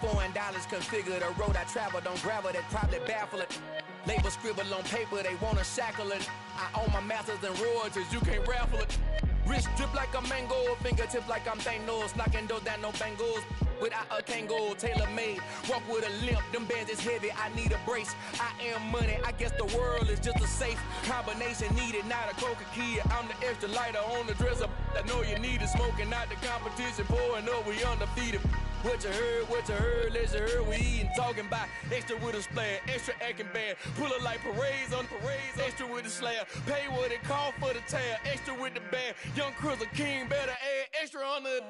Foreign dollars configure the road I travel. Don't gravel, that probably baffle it. Label scribble on paper, they wanna shackle it. I own my masters and royalties, you can't raffle it. Wrist drip like a mango, fingertips like I'm Thanos. Knocking doors down, no bangles. Without a Kango, tailor-made. Walk with a limp, them bands is heavy, I need a brace. I am money, I guess the world is just a safe combination needed, not a coca key. I'm the extra lighter on the dresser. I know you need it, smoking out the competition, pouring up, we undefeated. What you heard, let's you heard, we eatin', talking about extra with a splash, extra acting bad. Pull it like parades on parades, extra with the slab. Pay what it cost for the tab, extra with the bag. Young Cruiser King, better add extra on the.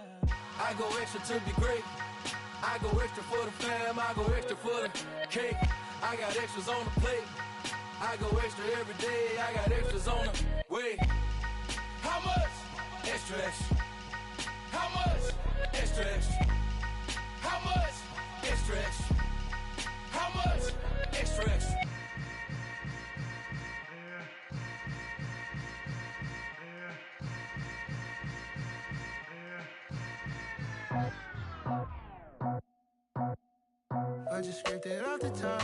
I go extra to be great. I go extra for the fam, I go extra for the cake. I got extras on the plate. I go extra every day, I got extras on the way. How much? Extra, extra. How much? Extra, extra. How much? Extra, extra. How much? Extra, extra. I just scraped it off the top,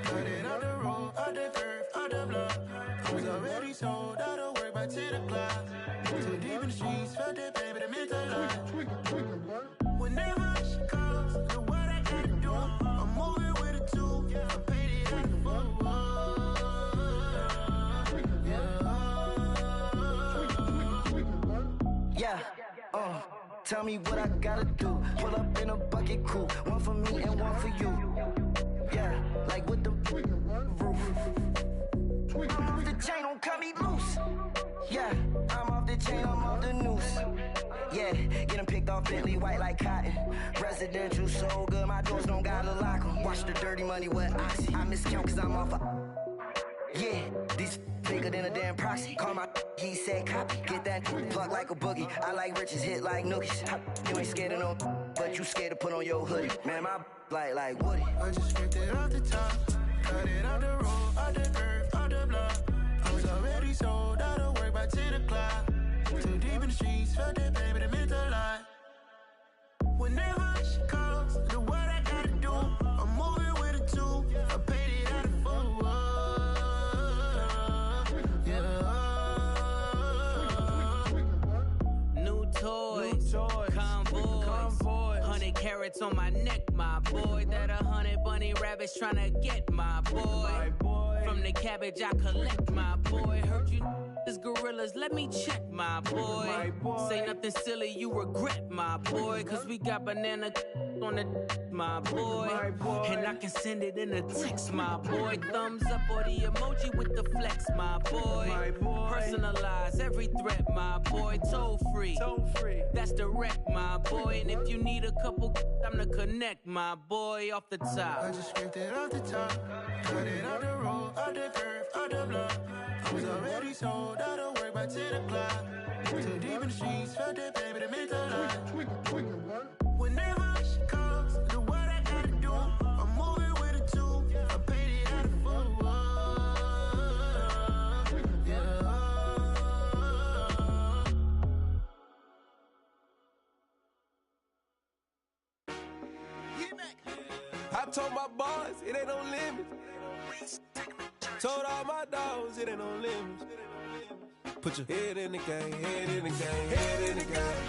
cut it out the road, out the curve, out the block. I was already sold, out of work by 10 o'clock. Too deep in the streets, felt that baby, the mental line. Whenever she calls, know what I gotta do. I'm moving with a two, I paid it out the full. Tell me what I gotta do. Pull up in a bucket crew, one for me and one for you. Yeah, like with the roof. I'm off the chain, don't cut me loose. Yeah, I'm off the chain, I'm off the noose. Yeah, getting picked off Bentley white like cotton. Residential so good, my doors don't gotta lock 'em. Watch the dirty money with Oxy. I miscount cause I'm off a. Yeah, these bigger than a damn proxy. Call my he said copy. Get that plug like a boogie. I like riches, hit like nookies. You ain't scared of no, but you scared to put on your hoodie. Man, my like Woody. I just scraped it off the top, cut it out the road, out the curve, out the block. I was already sold, out of work by 10 o'clock. Too deep in the streets, felt that baby, the mental line. Whenever she calls, know what I gotta do. I'm moving with a two, I paid it out of full. Convoy, 100 carats on my neck, my boy. That 100 bunny rabbits tryna get my boy. From the cabbage I collect, my boy. Heard you is gorillas, let me check, my boy. Say nothing silly, you regret, my boy. Cause we got banana on the my boy. And I can send it in a text, my boy. Thumbs up or the emoji with the flex, my boy. Personalize every threat, my boy. Toll free, that's direct, my boy. And if you need a couple, I'm to connect, my boy, off the top. I just scraped it off the top, cut it out the road, out the curve, out the block. I was already sold, out of work by 10 o'clock. Too deep in the streets, felt that baby, the mental line. Whenever she calls, know what I gotta do. I'm moving with a two, I paid it out of full. I told my boys, it ain't no limits. Told all my dogs, it ain't no limits. Put your head in the game, head in the game, head in the game.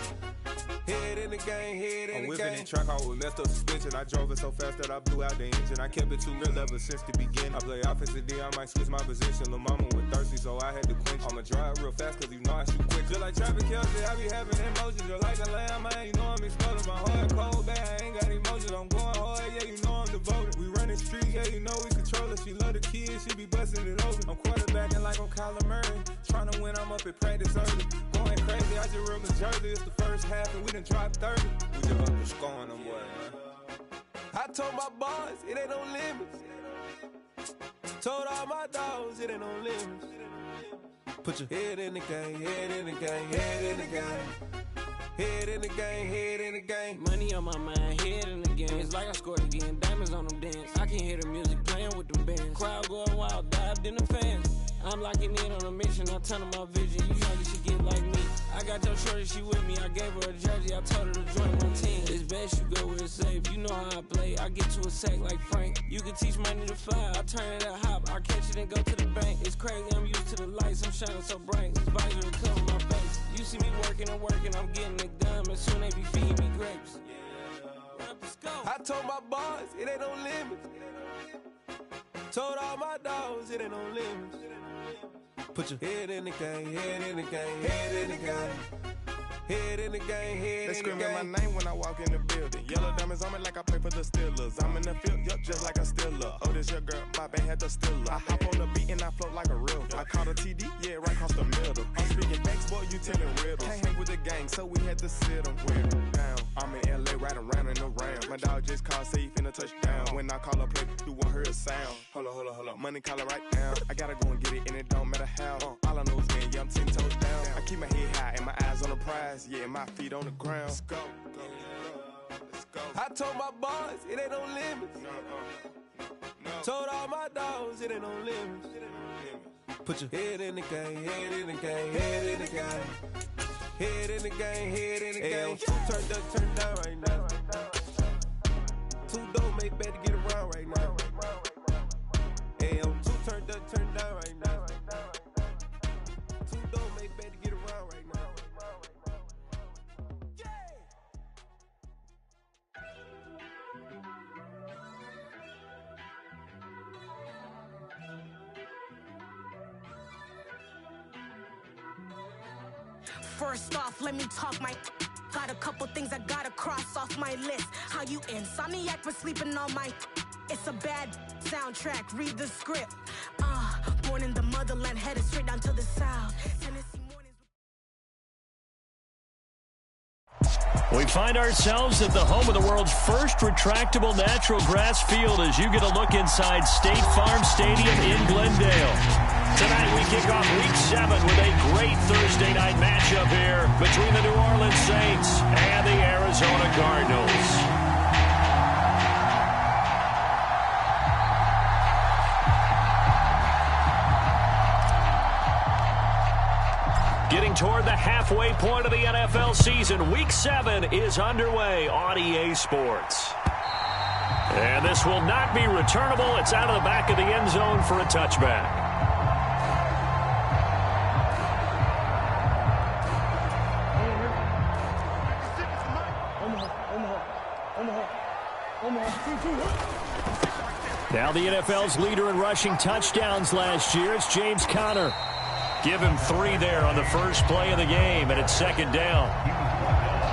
Head in the game, head in the game. I'm whipping in track, I was messed up suspension. I drove it so fast that I blew out the engine. I kept it too real ever since the beginning. I play offensive D, I might switch my position. Lil' mama was thirsty, so I had to quench. I'ma drive real fast, cause you know I shoot quick. Just like Travis Kelce, I be having emotions. Just like a lamb, man, you know I'm exploding. My heart cold, bad, I ain't got emotions. I'm going hard, yeah, you know I'm devoted. We running streets, yeah, you know we control it. She love the kids, she be busting it over. I'm quarterbacking like I'm Kyler Murray. Trying to win, I'm up at practice early. Going crazy, I just real New Jersey. It's the first half, and we done dropped 30. We just up and scoring them, boy, man. I told my boys, it ain't no limits. Told all my dogs, it ain't no limits. Put your head in the game, head in the game, head in the game. Head in the game, head in the game. Money on my mind, head in the game. It's like I scored again, diamonds on them dance. I can hear the music playing with them bands. Crowd going wild, dived in the fans. I'm locking in on a mission, I'm turning my vision. You young, you should get like me. I got your shorty, she with me. I gave her a jersey, I told her to join my team. It's best you go where it's safe. You know how I play. I get to a sack like Frank. You can teach money to fly. I turn it a hop. I catch it and go to the bank. It's crazy, I'm used to the lights. I'm shining so bright. This visor will cover my face. You see me working and working. I'm getting it done. And soon they be feeding me grapes. I told my boys, it ain't no limits. Told all my dogs, it ain't no limits. Put your head in the game, head in the game, head in the game. Head in the game, head in the game. They screaming my name when I walk in the building. Yellow diamonds on me like I play for the Steelers. I'm in the field, yup, just like a Steeler. Oh, this your girl, my band had the Steeler. I hop on the beat and I float like a river. I caught a TD, yeah, right across the middle. I'm speaking facts, boy, you telling riddles. Can't hang with the gang, so we had to sit them down. I'm in LA, riding around in the round. My dog just called, say he finna touchdown. When I call a play, you won't hear a sound. Hold up, money calling right now. I gotta go and get it, and it don't matter how. All I know is man, yeah, I'm 10 toes down. I keep my head high and my eyes on the prize. Yeah, and my feet on the ground. Let's go. Let's go. I told my boys, it ain't no limits. No. Told all my dogs, it ain't no limits. Put your head in the game, head in the game, head in the game. Head in the game, head in the game. Turned up, turned down right now. Two dope make better get around right now. Hey, I'm two turned up, turned down right now. Two dope make better get around right now. First off, let me talk my. Got a couple things I gotta cross off my list. How you insomniac for sleeping on my. It's a bad soundtrack. Read the script. Born in the motherland, headed straight down to the south. Tennessee mornings. We find ourselves at the home of the world's first retractable natural grass field as you get a look inside State Farm Stadium in Glendale. Tonight we kick off Week 7 with a great Thursday night matchup here between the New Orleans Saints and the Arizona Cardinals. Getting toward the halfway point of the NFL season, Week 7 is underway on EA Sports. And this will not be returnable. It's out of the back of the end zone for a touchback. Now the NFL's leader in rushing touchdowns last year, it's James Conner. Give him 3 there on the first play of the game, and it's second down.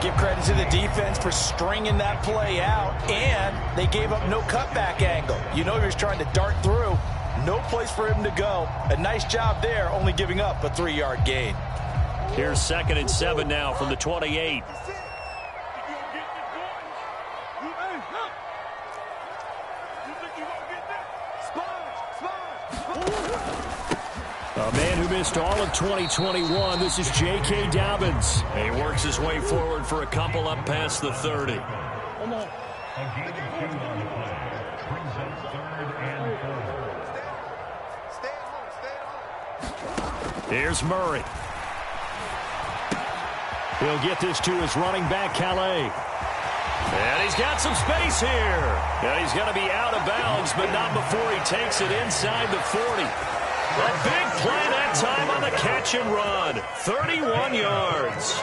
Give credit to the defense for stringing that play out, and they gave up no cutback angle. You know he was trying to dart through. No place for him to go. A nice job there, only giving up a 3-yard gain. Here's 2nd and 7 now from the 28. A man who missed all of 2021, this is J.K. Dobbins. He works his way forward for a couple up past the 30. Here's Murray. He'll get this to his running back, Calais. And he's got some space here. And he's going to be out of bounds, but not before he takes it inside the 40. A big play that time on the catch and run. 31 yards.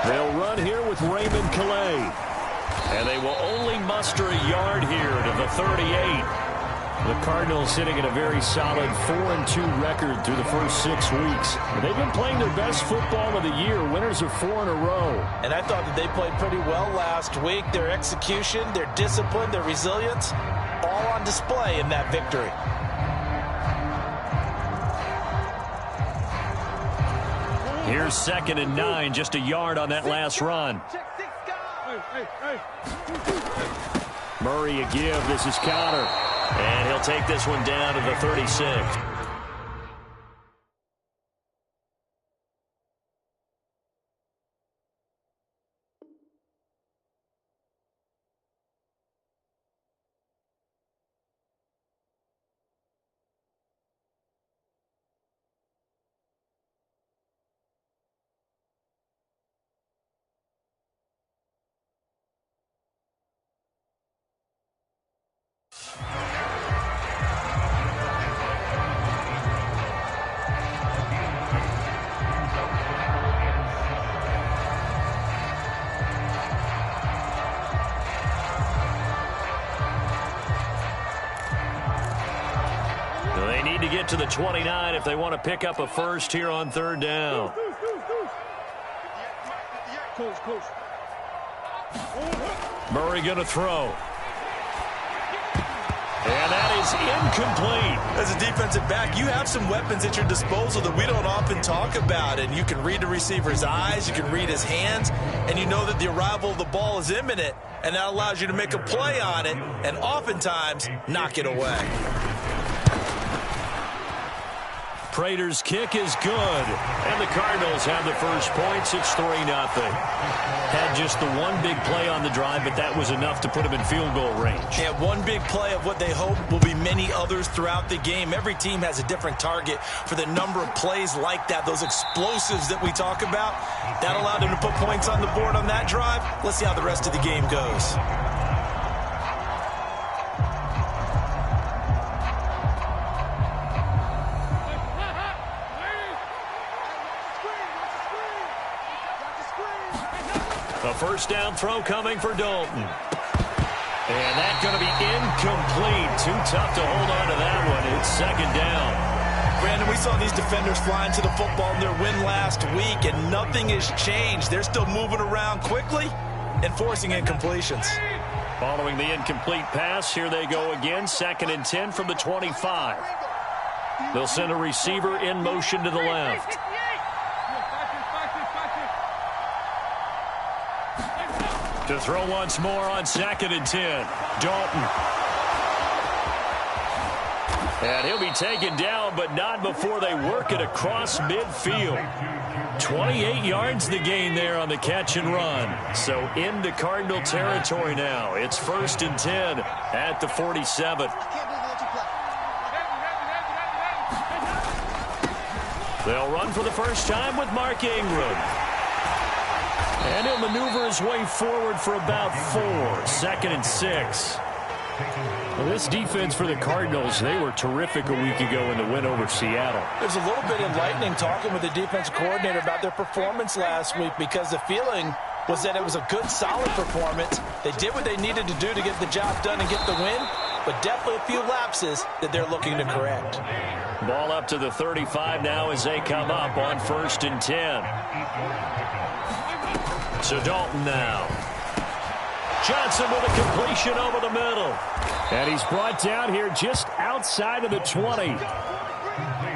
They'll run here with Raymond Calais. And they will only muster a yard here to the 38. The Cardinals sitting at a very solid 4-2 record through the first 6 weeks. They've been playing their best football of the year. Winners of 4 in a row. And I thought that they played pretty well last week. Their execution, their discipline, their resilience, all on display in that victory. Here's 2nd and 9, just a yard on that last run. Murray a give. This is Conner. And he'll take this one down to the 36. get to the 29 if they want to pick up a first here on third down. Murray going to throw. And that is incomplete. As a defensive back, you have some weapons at your disposal that we don't often talk about. And you can read the receiver's eyes, you can read his hands, and you know that the arrival of the ball is imminent. And that allows you to make a play on it and oftentimes knock it away. Prater's kick is good. And the Cardinals have the first points. It's 3-0. Had just the one big play on the drive, but that was enough to put them in field goal range. Yeah, one big play of what they hope will be many others throughout the game. Every team has a different target for the number of plays like that, those explosives that we talk about. That allowed them to put points on the board on that drive. Let's see how the rest of the game goes. A first down throw coming for Dalton. And that's going to be incomplete. Too tough to hold on to that one. It's second down. Brandon, we saw these defenders fly into the football in their win last week, and nothing has changed. They're still moving around quickly and forcing incompletions. Following the incomplete pass, here they go again. 2nd and 10 from the 25. They'll send a receiver in motion to the left. To throw once more on 2nd and 10. Dalton. And he'll be taken down, but not before they work it across midfield. 28 yards the gain there on the catch and run. So into Cardinal territory now. It's 1st and 10 at the 47. They'll run for the first time with Mark Ingram. And he'll maneuver his way forward for about 4. 2nd and 6. Well, this defense for the Cardinals, they were terrific a week ago in the win over Seattle. There's a little bit enlightening talking with the defensive coordinator about their performance last week, because the feeling was that it was a good, solid performance. They did what they needed to do to get the job done and get the win, but definitely a few lapses that they're looking to correct. Ball up to the 35 now as they come up on 1st and 10. So Dalton now. Johnson with a completion over the middle. And he's brought down here just outside of the 20.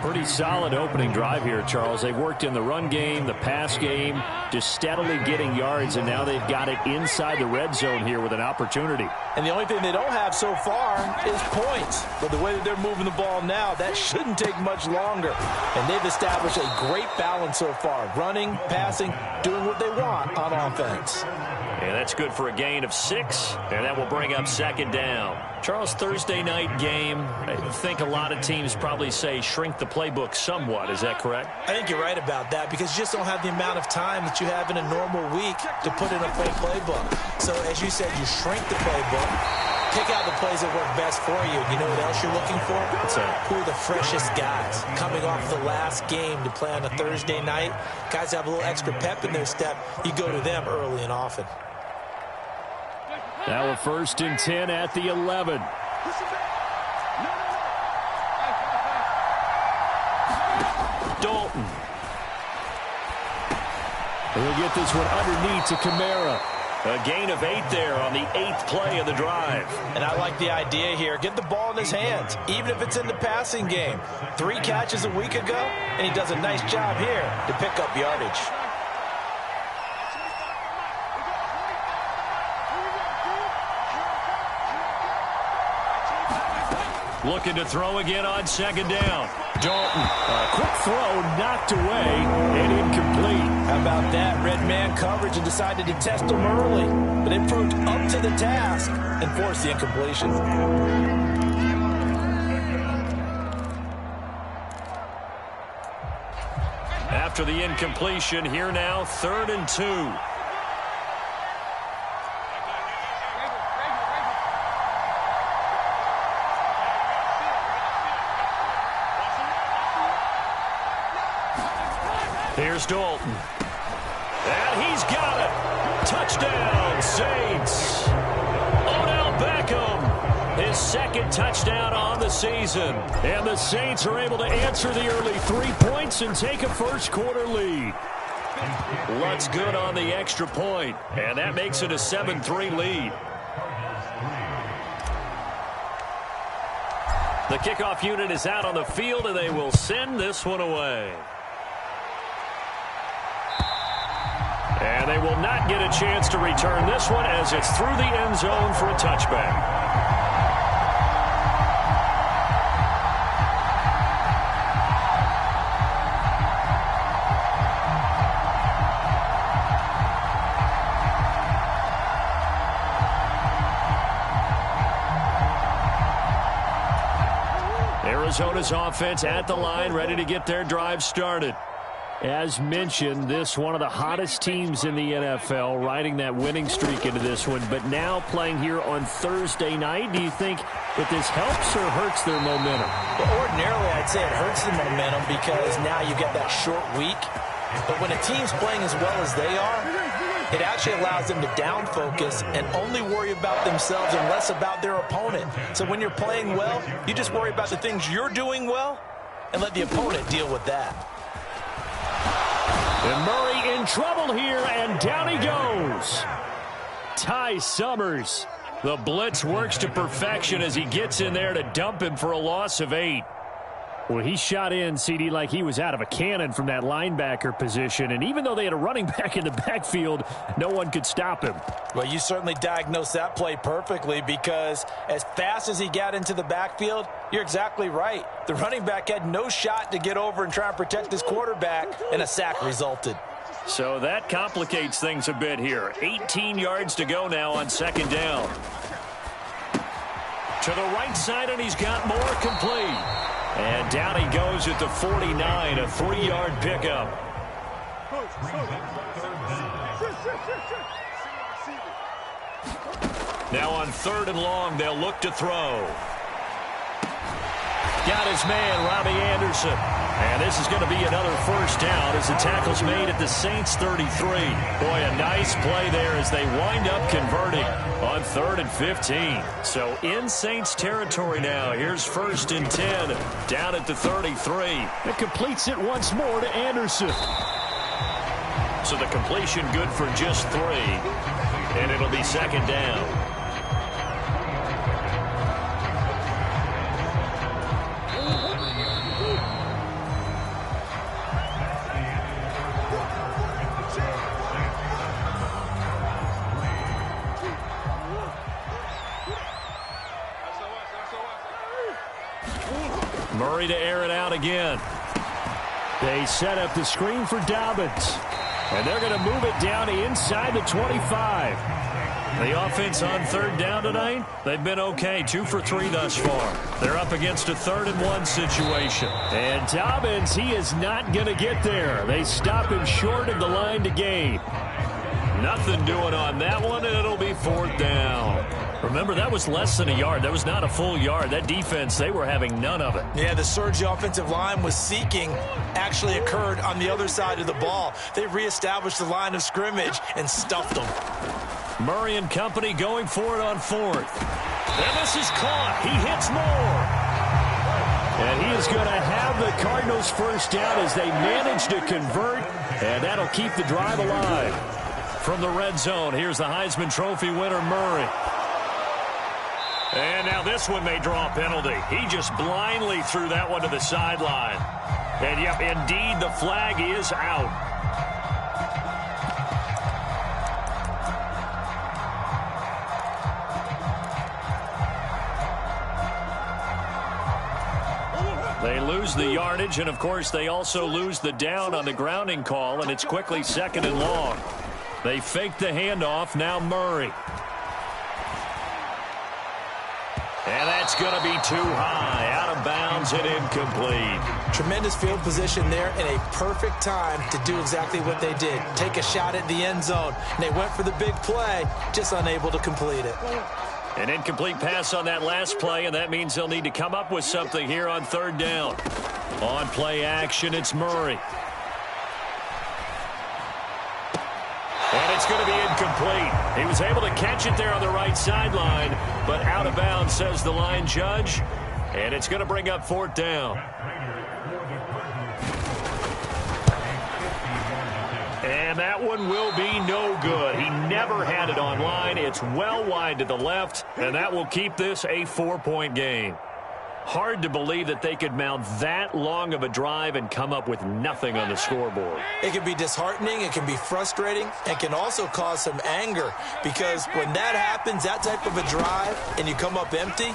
Pretty solid opening drive here, Charles. They've worked in the run game, the pass game, just steadily getting yards, and now they've got it inside the red zone here with an opportunity. And the only thing they don't have so far is points. But the way that they're moving the ball now, that shouldn't take much longer. And they've established a great balance so far. Running, passing, doing what they want on offense. And that's good for a gain of 6, and that will bring up 2nd down. Charles, Thursday night game, I think a lot of teams probably say shrink the playbook somewhat. Is that correct? I think you're right about that, because you just don't have the amount of time that you have in a normal week to put in a full playbook. So, as you said, you shrink the playbook, pick out the plays that work best for you. You know what else you're looking for? What's that? Who are the freshest guys coming off the last game to play on a Thursday night? Guys have a little extra pep in their step. You go to them early and often. Now a 1st and 10 at the 11. Dalton. He'll get this one underneath to Kamara. A gain of 8 there on the 8th play of the drive. And I like the idea here. Get the ball in his hands, even if it's in the passing game. 3 catches a week ago, and he does a nice job here to pick up yardage. Looking to throw again on 2nd down. Dalton, a quick throw knocked away and incomplete. How about that? Red man coverage and decided to test him early. But it proved up to the task and forced the incompletion. After the incompletion, here now, 3rd and 2. Here's Dalton. And he's got it. Touchdown, Saints. Odell Beckham. his second touchdown on the season. And the Saints are able to answer the early 3 points and take a first-quarter lead. Lutt's good on the extra point, and that makes it a 7-3 lead. The kickoff unit is out on the field, and they will send this one away. And they will not get a chance to return this one as it's through the end zone for a touchback. Arizona's offense at the line, ready to get their drive started. As mentioned, this one of the hottest teams in the NFL, riding that winning streak into this one, but now playing here on Thursday night. Do you think that this helps or hurts their momentum? Well, ordinarily, I'd say it hurts the momentum because now you get that short week. But when a team's playing as well as they are, it actually allows them to down focus and only worry about themselves and less about their opponent. So when you're playing well, you just worry about the things you're doing well and let the opponent deal with that. And Murray in trouble here, and down he goes. Ty Summers. The blitz works to perfection as he gets in there to dump him for a loss of 8. Well, he shot in, CD, like he was out of a cannon from that linebacker position. And even though they had a running back in the backfield, no one could stop him. Well, you certainly diagnosed that play perfectly because as fast as he got into the backfield, you're exactly right. The running back had no shot to get over and try and protect his quarterback, and a sack resulted. So that complicates things a bit here. 18 yards to go now on second down. To the right side, and he's got more complete. And down he goes at the 49, a 3-yard pickup. Now on 3rd and long, they'll look to throw. Got his man, Robbie Anderson. And this is going to be another first down as the tackle's made at the Saints 33. Boy, a nice play there as they wind up converting on 3rd and 15. So in Saints territory now. Here's 1st and 10 down at the 33. It completes it once more to Anderson. So the completion good for just 3. And it'll be second down. Murray to air it out again. They set up the screen for Dobbins. And they're going to move it down inside the 25. The offense on 3rd down tonight, they've been okay. 2 for 3 thus far. They're up against a 3rd and 1 situation. And Dobbins, he is not going to get there. They stop him short of the line to gain. Nothing doing on that one, and it'll be 4th down. Remember, that was less than a yard. That was not a full yard. That defense, they were having none of it. Yeah, the surge the offensive line was seeking actually occurred on the other side of the ball. They reestablished the line of scrimmage and stuffed them. Murray and company going for it on 4th. And this is caught. He hits more. And he is going to have the Cardinals first down as they manage to convert. And that'll keep the drive alive. From the red zone, here's the Heisman Trophy winner, Murray. And now this one may draw a penalty. He just blindly threw that one to the sideline. And, yep, indeed, the flag is out. They lose the yardage, and, of course, they also lose the down on the grounding call, and it's quickly 2nd and long. They fake the handoff. Now Murray. And that's going to be too high. Out of bounds and incomplete. Tremendous field position there and a perfect time to do exactly what they did. Take a shot at the end zone. And they went for the big play, just unable to complete it. An incomplete pass on that last play, and that means they'll need to come up with something here on 3rd down. On play action, it's Murray. And it's going to be incomplete. He was able to catch it there on the right sideline, but out of bounds, says the line judge. And it's going to bring up 4th down. And that one will be no good. He never had it on line. It's well wide to the left, and that will keep this a 4-point game. Hard to believe that they could mount that long of a drive and come up with nothing on the scoreboard. It can be disheartening, it can be frustrating, and can also cause some anger, because when that happens, that type of a drive, and you come up empty,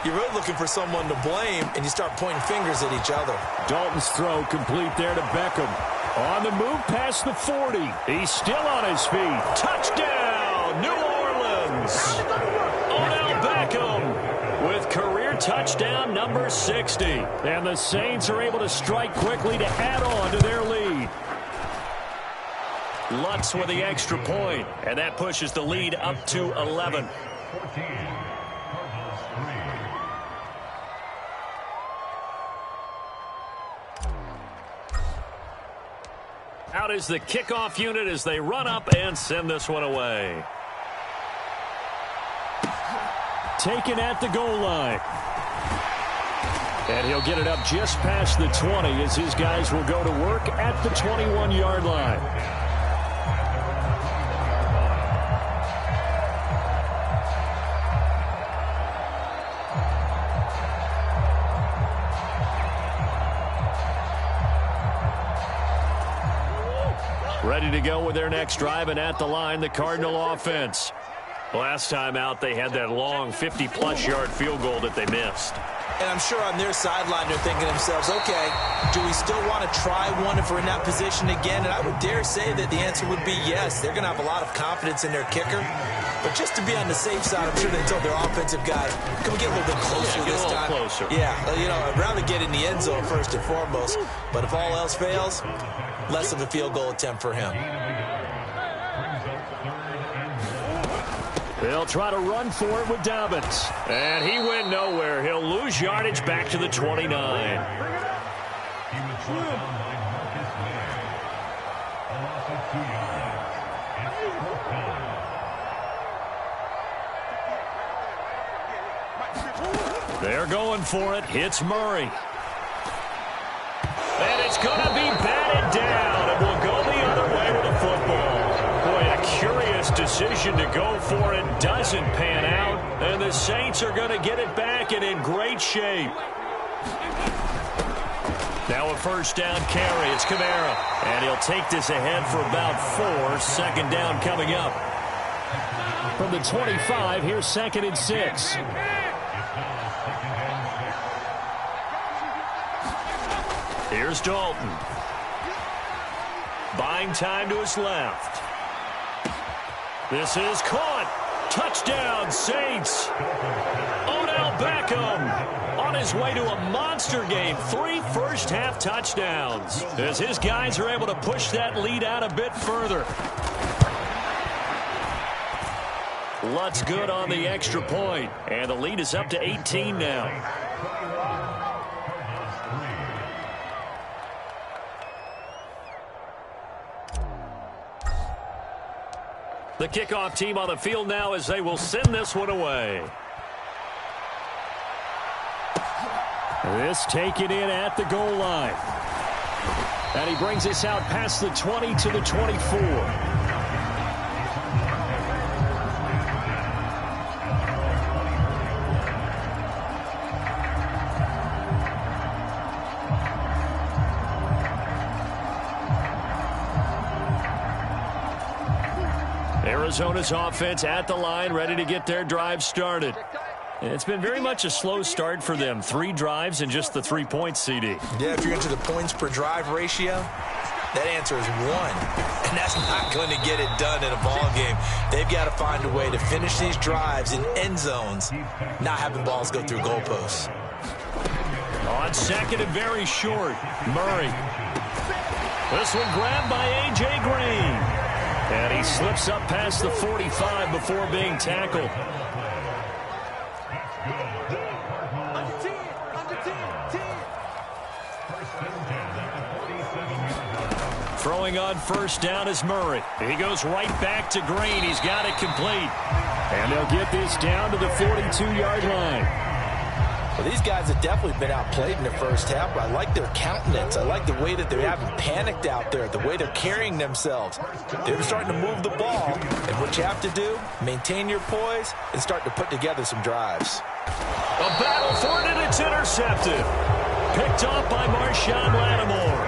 you're really looking for someone to blame, and you start pointing fingers at each other. Dalton's throw complete there to Beckham. On the move past the 40. He's still on his feet. Touchdown, New Orleans. Odell Beckham with career touchdown number 60. And the Saints are able to strike quickly to add on to their lead. Lutz with the extra point, and that pushes the lead up to 11. Out is the kickoff unit as they run up and send this one away. Taken at the goal line. And he'll get it up just past the 20 as his guys will go to work at the 21-yard line. Ready to go with their next drive, and at the line, the Cardinal offense. Last time out, they had that long 50-plus yard field goal that they missed. And I'm sure on their sideline they're thinking to themselves, okay, do we still want to try one if we're in that position again? And I would dare say that the answer would be yes. They're going to have a lot of confidence in their kicker. But just to be on the safe side, I'm sure they told their offensive guy, can we get a little bit closer this time? Closer. Yeah, you know, I'd rather get in the end zone first and foremost. But if all else fails, less of a field goal attempt for him. They'll try to run for it with Dobbins. And he went nowhere. He'll lose yardage back to the 29. They're going for it. Hits Murray. And it's going to be batted down. It will go the other way with the football. Boy, a curious decision to go for it. Doesn't pan out. And the Saints are going to get it back and in great shape. Now a first down carry. It's Kamara. And he'll take this ahead for about 4. Second down coming up. From the 25, here's 2nd and 6. Here's Dalton. Buying time to his left. This is caught. Touchdown, Saints. Odell Beckham on his way to a monster game. 3 first-half touchdowns as his guys are able to push that lead out a bit further. Lutz good on the extra point, and the lead is up to 18 now. The kickoff team on the field now as they will send this one away. This taken in at the goal line. And he brings us out past the 20 to the 24. Arizona's offense at the line, ready to get their drive started. It's been very much a slow start for them. 3 drives and just the 3 points, CD. Yeah, if you're into the points per drive ratio, that answer is 1. And that's not going to get it done in a ball game. They've got to find a way to finish these drives in end zones, not having balls go through goalposts. On second and very short, Murray. This one grabbed by A.J. Green. And he slips up past the 45 before being tackled. Throwing on first down is Murray. He goes right back to Green. He's got it complete. And they'll get this down to the 42-yard line. Well, these guys have definitely been outplayed in the first half, but I like their countenance. I like the way that they haven't panicked out there, the way they're carrying themselves. They're starting to move the ball, and what you have to do, maintain your poise and start to put together some drives. A battle for it, and it's intercepted. Picked off by Marshawn Lattimore.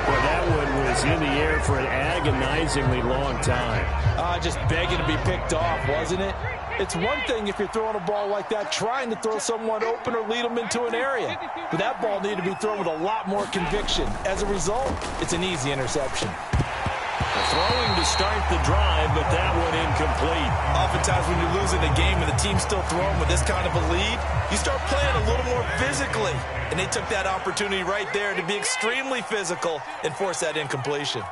Well, that one was in the air for an agonizingly long time. Just begging to be picked off, wasn't it? It's one thing if you're throwing a ball like that, trying to throw someone open or lead them into an area. But that ball needed to be thrown with a lot more conviction. As a result, it's an easy interception. Throwing to start the drive, but that one incomplete. Oftentimes when you're losing a game and the team's still throwing with this kind of a lead, you start playing a little more physically. And they took that opportunity right there to be extremely physical and force that incompletion.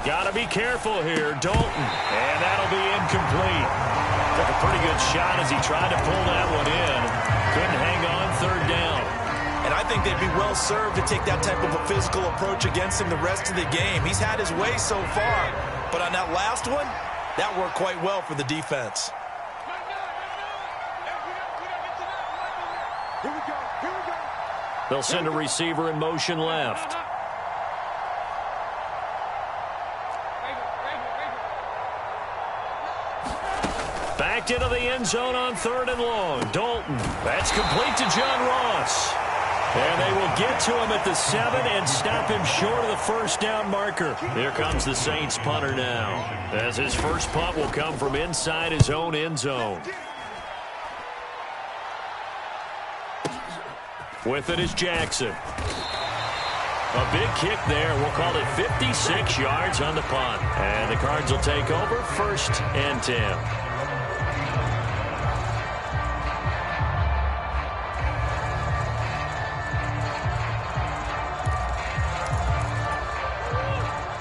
Got to be careful here, Dalton. And that'll be incomplete. Took a pretty good shot as he tried to pull that one in. Couldn't hang on third down. And I think they'd be well served to take that type of a physical approach against him the rest of the game. He's had his way so far. But on that last one, that worked quite well for the defense. They'll send a receiver in motion left. Backed into the end zone on 3rd and long. Dalton. That's complete to John Ross. And they will get to him at the 7 and stop him short of the first down marker. Here comes the Saints punter now, as his first punt will come from inside his own end zone. With it is Jackson. A big kick there. We'll call it 56 yards on the punt. And the Cards will take over 1st and 10.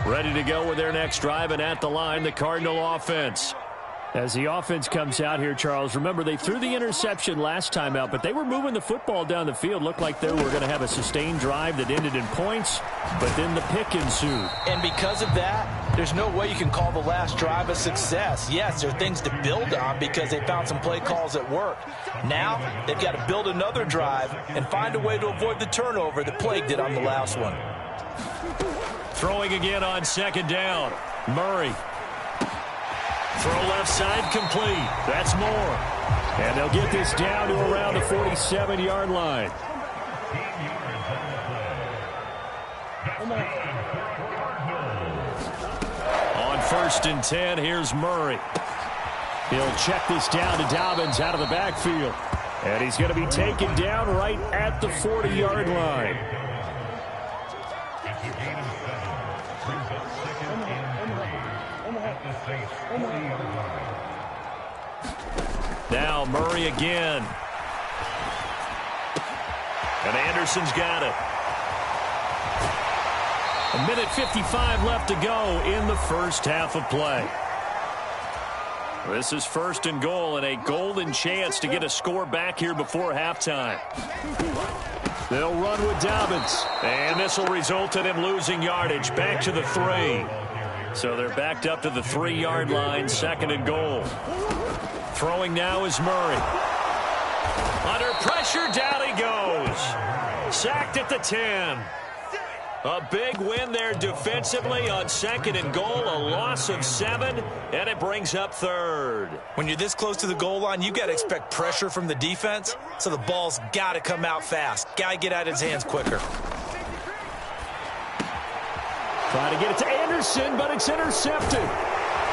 Ready to go with their next drive, and at the line, the Cardinal offense. As the offense comes out here, Charles, remember they threw the interception last time out, but they were moving the football down the field. Looked like they were going to have a sustained drive that ended in points, but then the pick ensued. And because of that, there's no way you can call the last drive a success. Yes, there are things to build on because they found some play calls that worked. Now, they've got to build another drive and find a way to avoid the turnover that plagued it on the last one. Throwing again on 2nd down. Murray. Throw left side complete. That's more. And they'll get this down to around the 47-yard line. On 1st and 10, here's Murray. He'll check this down to Dobbins out of the backfield. And he's going to be taken down right at the 40-yard line. Now Murray again. And Anderson's got it. 1:55 left to go in the first half of play. This is 1st and goal and a golden chance to get a score back here before halftime. They'll run with Dobbins. And this will result in him losing yardage back to the 3. So they're backed up to the 3-yard line, 2nd and goal. Throwing now is Murray. Under pressure, down he goes. Sacked at the 10. A big win there defensively on 2nd and goal, a loss of 7, and it brings up 3rd. When you're this close to the goal line, you got to expect pressure from the defense, so the ball's got to come out fast. Got to get out of his hands quicker. Trying to get it to Anderson, but it's intercepted.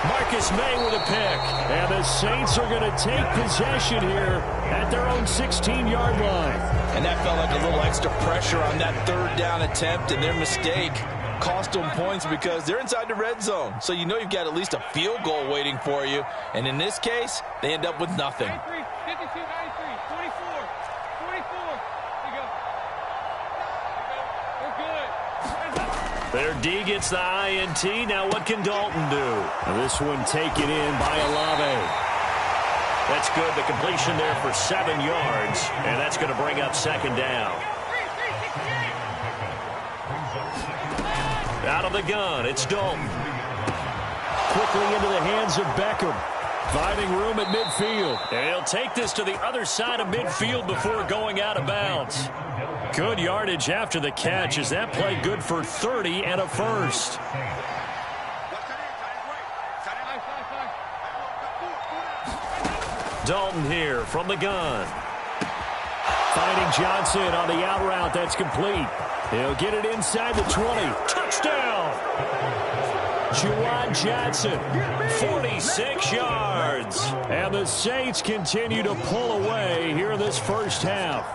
Marcus May with a pick. And the Saints are going to take possession here at their own 16-yard line. And that felt like a little extra pressure on that 3rd down attempt, and their mistake cost them points because they're inside the red zone. So you know you've got at least a field goal waiting for you. And in this case, they end up with nothing. 53, 52, 93, 24, 44. There you go. We're good. Their D gets the INT. Now what can Dalton do? This one taken in by Olave. That's good. The completion there for 7 yards, and that's going to bring up second down. Out of the gun, it's Dalton. Quickly into the hands of Beckham. Finding room at midfield. And he'll take this to the other side of midfield before going out of bounds. Good yardage after the catch. Is that play good for 30 and a first? Dalton here from the gun. Finding Johnson on the out route. That's complete. He'll get it inside the 20. Touchdown! Juwan Johnson, 46 yards. And the Saints continue to pull away here in this first half.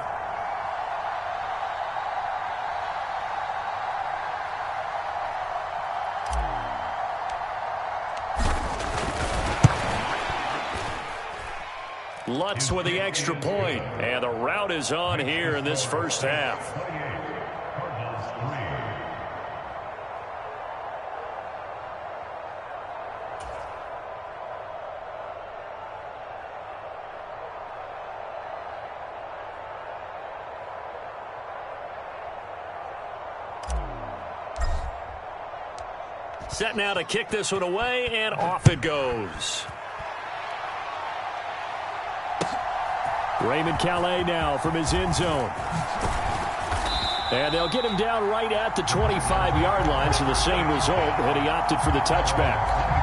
Lutz with the extra point, and the route is on here in this first half. Set now to kick this one away, and off it goes. Raymond Calais now from his end zone. And they'll get him down right at the 25-yard line, so the same result, and he opted for the touchback.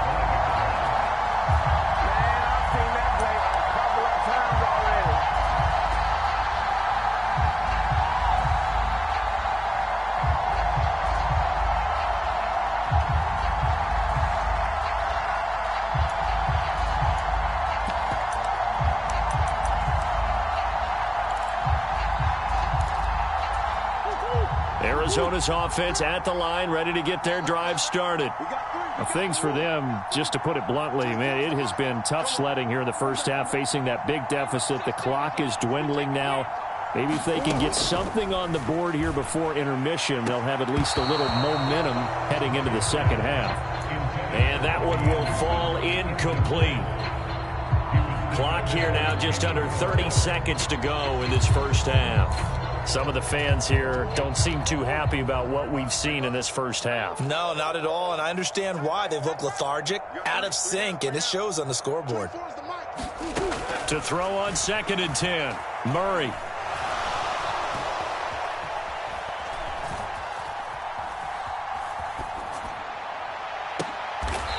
Arizona's offense at the line, ready to get their drive started. Things for them, just to put it bluntly, man, it has been tough sledding here in the first half, facing that big deficit. The clock is dwindling now. Maybe if they can get something on the board here before intermission, they'll have at least a little momentum heading into the second half. And that one will fall incomplete. Clock here now just under 30 seconds to go in this first half. Some of the fans here don't seem too happy about what we've seen in this first half. No, not at all, and I understand why. They've looked lethargic, out of sync, and it shows on the scoreboard. To throw on 2nd and 10, Murray.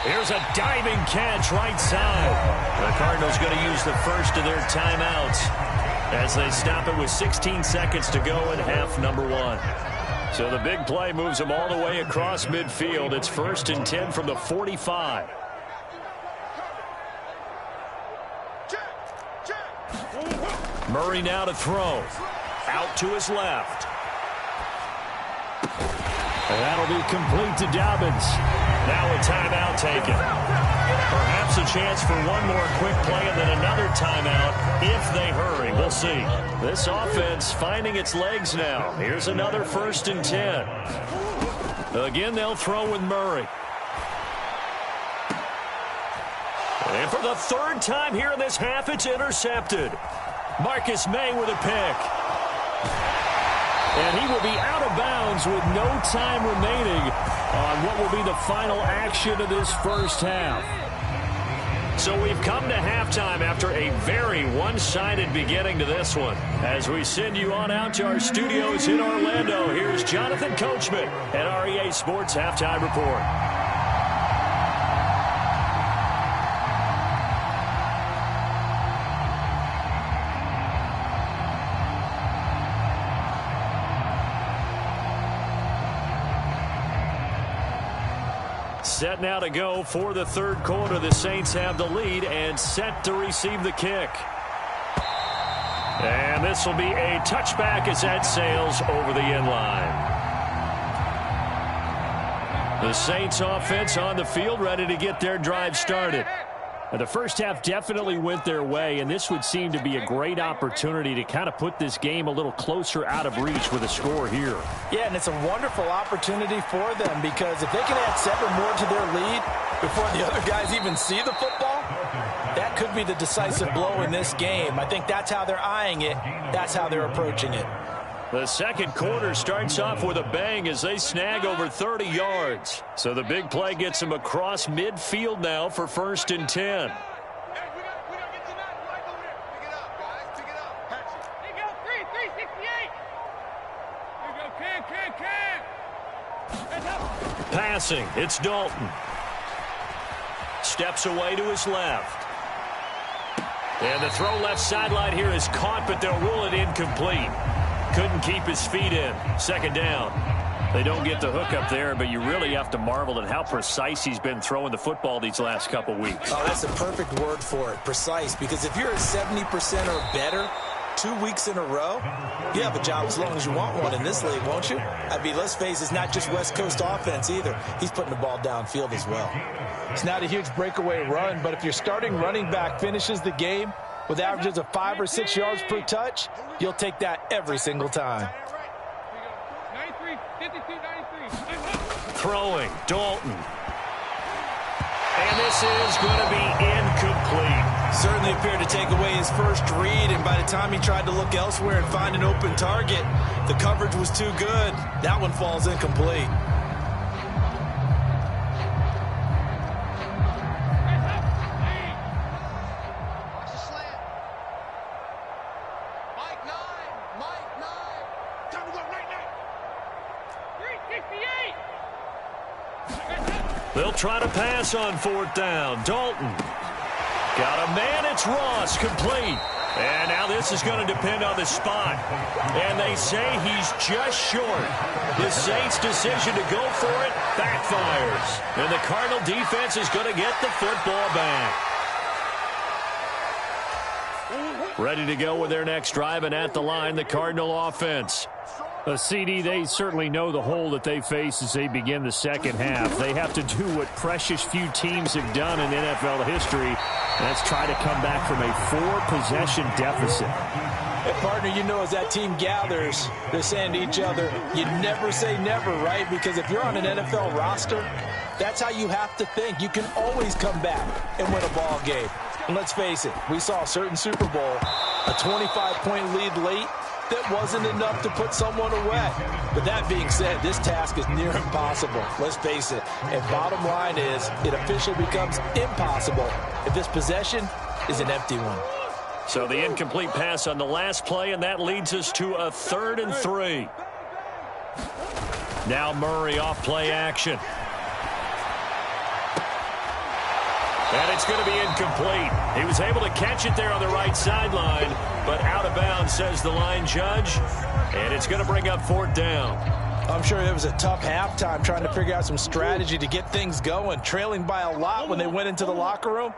Here's a diving catch right side. The Cardinals going to use the first of their timeouts as they stop it with 16 seconds to go in half number 1. So the big play moves them all the way across midfield. It's 1st and 10 from the 45. Murray now to throw. Out to his left. And that'll be complete to Dobbins. Now a timeout taken. Perhaps a chance for one more quick play and then another timeout if they hurry. We'll see. This offense finding its legs now. Here's another 1st and 10. Again, they'll throw with Murray. And for the 3rd time here in this half, it's intercepted. Marcus May with a pick. And he will be out of bounds with no time remaining on what will be the final action of this first half. So we've come to halftime after a very one-sided beginning to this one. As we send you on out to our studios in Orlando, here's Jonathan Coachman at REA Sports Halftime Report. Set now to go for the 3rd quarter. The Saints have the lead and set to receive the kick. And this will be a touchback as that sails over the end line. The Saints offense on the field ready to get their drive started. The first half definitely went their way, and this would seem to be a great opportunity to kind of put this game a little closer out of reach with a score here. Yeah, and it's a wonderful opportunity for them because if they can add 7 more to their lead before the other guys even see the football, that could be the decisive blow in this game. I think that's how they're eyeing it. That's how they're approaching it. The second quarter starts off with a bang as they snag over 30 yards. So the big play gets them across midfield now for 1st and 10. Passing, it's Dalton. Steps away to his left. And the throw left sideline here is caught, but they'll rule it incomplete. Couldn't keep his feet in. 2nd down. They don't get the hook up there, but you really have to marvel at how precise he's been throwing the football these last couple weeks. Oh, that's a perfect word for it, precise, because if you're at 70% or better 2 weeks in a row, you have a job as long as you want one in this league, won't you? I mean, let's face it, it's not just West Coast offense either. He's putting the ball downfield as well. It's not a huge breakaway run, but if your starting running back finishes the game with averages of 5 or 6 yards per touch, you'll take that every single time. 93, 52, 93. Throwing, Dalton. And this is going to be incomplete. Certainly appeared to take away his first read, and by the time he tried to look elsewhere and find an open target, the coverage was too good. That one falls incomplete. They'll try to pass on 4th down. Dalton. Got a man. It's Ross. Complete. And now this is going to depend on the spot. And they say he's just short. The Saints' decision to go for it backfires. And the Cardinal defense is going to get the football back. Ready to go with their next drive, and at the line, the Cardinal offense. CD, they certainly know the hole that they face as they begin the second half. They have to do what precious few teams have done in NFL history. That's try to come back from a 4-possession deficit. Hey, partner, you know as that team gathers, they're saying to each other, you never say never, right? Because if you're on an NFL roster, that's how you have to think. You can always come back and win a ball game. And let's face it, we saw a certain Super Bowl, a 25-point lead late, that wasn't enough to put someone away. But that being said, this task is near impossible. Let's face it. And bottom line is, it officially becomes impossible if this possession is an empty one. So the incomplete pass on the last play, and that leads us to a 3rd and 3. Now Murray off play action. And it's going to be incomplete. He was able to catch it there on the right sideline, but out of bounds, says the line judge. And it's going to bring up 4th down. I'm sure it was a tough halftime trying to figure out some strategy to get things going, trailing by a lot when they went into the locker room.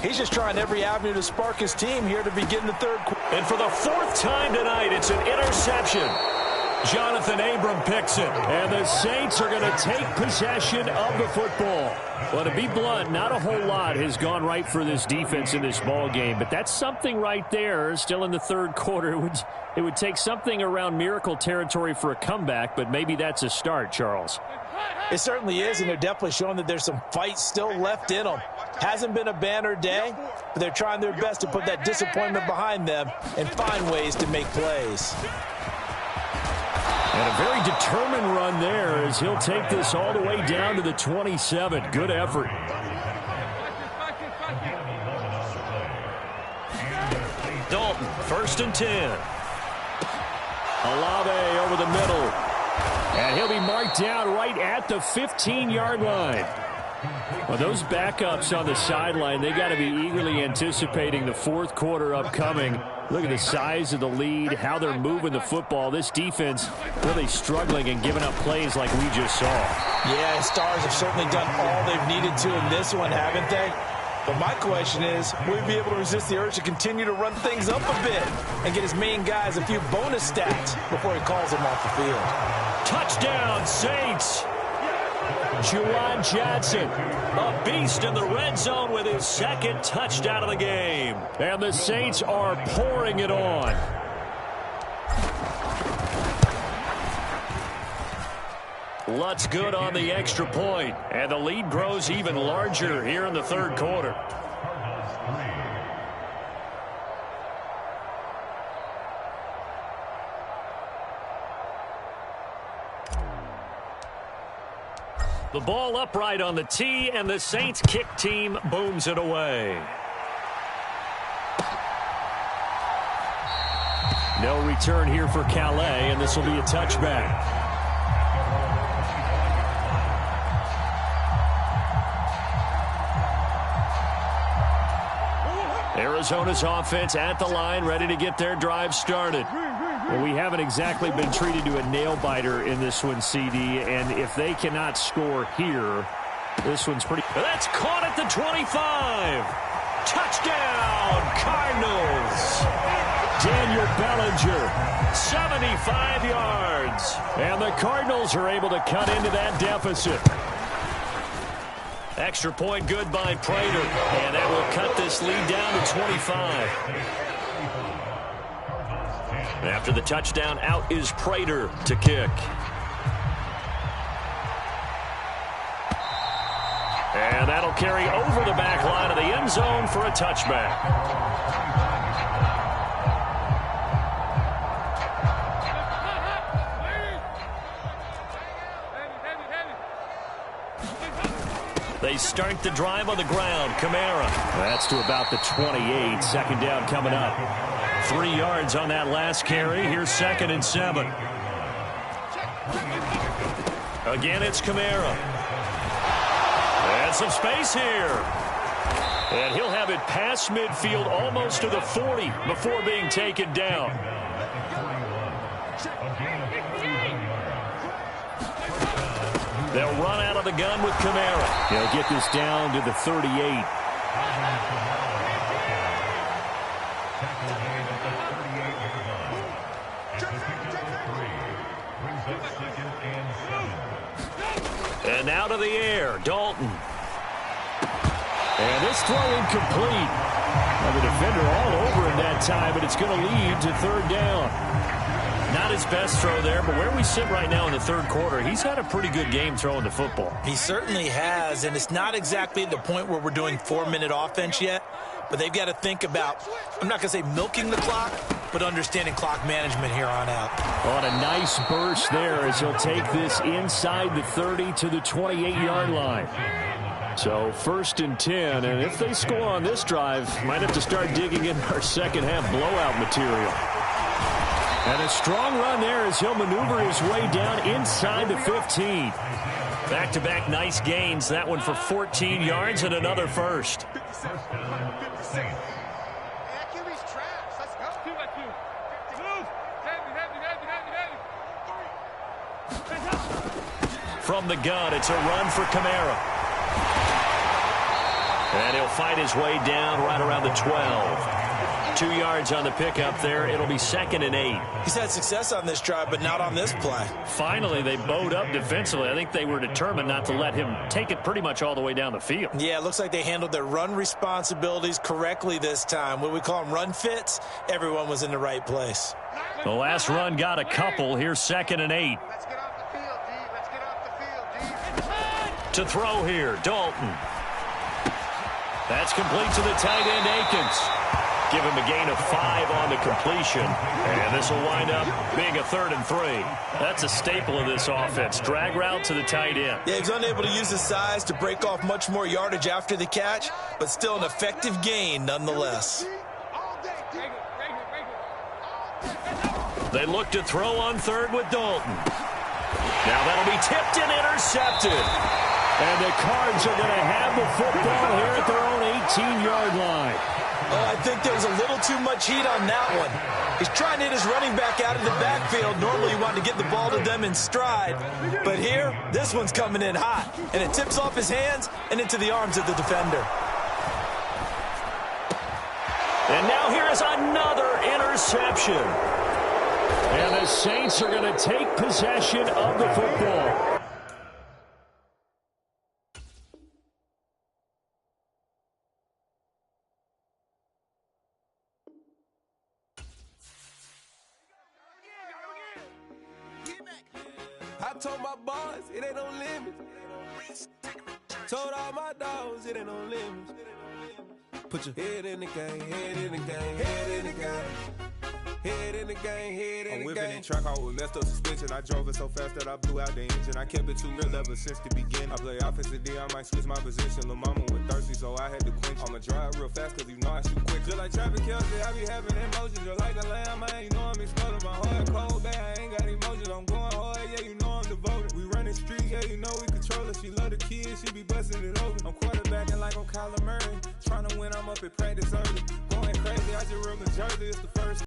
He's just trying every avenue to spark his team here to begin the 3rd quarter. And for the 4th time tonight, it's an interception. Jonathan Abram picks it, and the Saints are going to take possession of the football. Well, to be blunt, not a whole lot has gone right for this defense in this ball game, but that's something right there. Still in the 3rd quarter, it would take something around miracle territory for a comeback, but maybe that's a start, Charles. It certainly is, and they're definitely showing that there's some fight still left in them. Hasn't been a banner day, but they're trying their best to put that disappointment behind them and find ways to make plays. And a very determined run there as he'll take this all the way down to the 27. Good effort. Dalton, 1st and 10. Olave over the middle. And he'll be marked down right at the 15-yard line. Well, those backups on the sideline, they got to be eagerly anticipating the 4th quarter upcoming. Look at the size of the lead, how they're moving the football. This defense really struggling and giving up plays like we just saw. Yeah, Stars have certainly done all they've needed to in this one, haven't they? But my question is, will he be able to resist the urge to continue to run things up a bit and get his main guys a few bonus stats before he calls them off the field? Touchdown, Saints! Juwan Johnson, a beast in the red zone with his second touchdown of the game. And the Saints are pouring it on. Lutz good on the extra point, and the lead grows even larger here in the third quarter. The ball upright on the tee, and the Saints kick team booms it away. No return here for Calais, and this will be a touchback. Arizona's offense at the line, ready to get their drive started. Well, we haven't exactly been treated to a nail-biter in this one, CD, and if they cannot score here, this one's pretty... That's caught at the 25. Touchdown, Cardinals. Daniel Bellinger, 75 yards. And the Cardinals are able to cut into that deficit. Extra point good by Prater, and that will cut this lead down to 25. After the touchdown, out is Prater to kick. And that'll carry over the back line of the end zone for a touchback. They start the drive on the ground. Kamara. That's to about the 28. Second down coming up. 3 yards on that last carry. Here's 2nd and 7. Again, it's Kamara. And some space here. And he'll have it past midfield almost to the 40 before being taken down. They'll run out of the gun with Kamara. They'll get this down to the 38. And out of the air, Dalton. And this throw incomplete. Well, the defender all over him that time, but it's going to lead to 3rd down. Not his best throw there, but where we sit right now in the third quarter, he's had a pretty good game throwing the football. He certainly has, and it's not exactly at the point where we're doing 4-minute offense yet, but they've got to think about, I'm not going to say milking the clock, but understanding clock management here on out. On a nice burst there as he'll take this inside the 30 to the 28-yard line. So 1st and 10, and if they score on this drive, might have to start digging in our second half blowout material. And a strong run there as he'll maneuver his way down inside the 15. Back-to-back nice gains. That one for 14 yards and another first. From the gun, it's a run for Kamara. And he'll fight his way down right around the 12. 2 yards on the pickup there. It'll be 2nd and 8. He's had success on this drive, but not on this play. Finally, they bowed up defensively. I think they were determined not to let him take it pretty much all the way down the field. Yeah, it looks like they handled their run responsibilities correctly this time. What we call them run fits, everyone was in the right place. The last run got a couple. Here's 2nd and 8. Let's get off the field, D. Let's get off the field, D. To throw here, Dalton. That's complete to the tight end, Akins. Give him a gain of 5 on the completion. And this will wind up being a 3rd and 3. That's a staple of this offense. Drag route to the tight end. Yeah, he's unable to use his size to break off much more yardage after the catch, but still an effective gain nonetheless. They look to throw on 3rd with Dalton. Now that'll be tipped and intercepted. And the Cards are going to have the football here at their own 18-yard line. Oh, I think there was a little too much heat on that one. He's trying to hit his running back out of the backfield. Normally you want to get the ball to them in stride. But here, this one's coming in hot. And it tips off his hands and into the arms of the defender. And now here is another interception. And the Saints are going to take possession of the football. Told my boss, it ain't no limits. Told all my dogs, it ain't no limits. Put your head in the game, head in the game, head in the game. Head in the game, head in the game. I'm whipping in track out with messed up suspension. I drove it so fast that I blew out the engine. I kept it too real ever since the beginning. I play offensive D, I might switch my position. Lil' mama was thirsty, so I had to quench. I'ma drive real fast, cause you know I shoot quick. Just like Travis Kelce, I be having emotions. Just like a lamb, man, you know I'm exploding. My heart cold, bad, I ain't got emotions. I'm going hard, yeah, you know I'm devoted. We running streets, yeah, you know we control it. She love the kids, she be busting it over. I'm quarterbacking like I'm Kyler Murray. Trying to win, I'm up at practice early. Going crazy, I just rub the jersey, it's the first.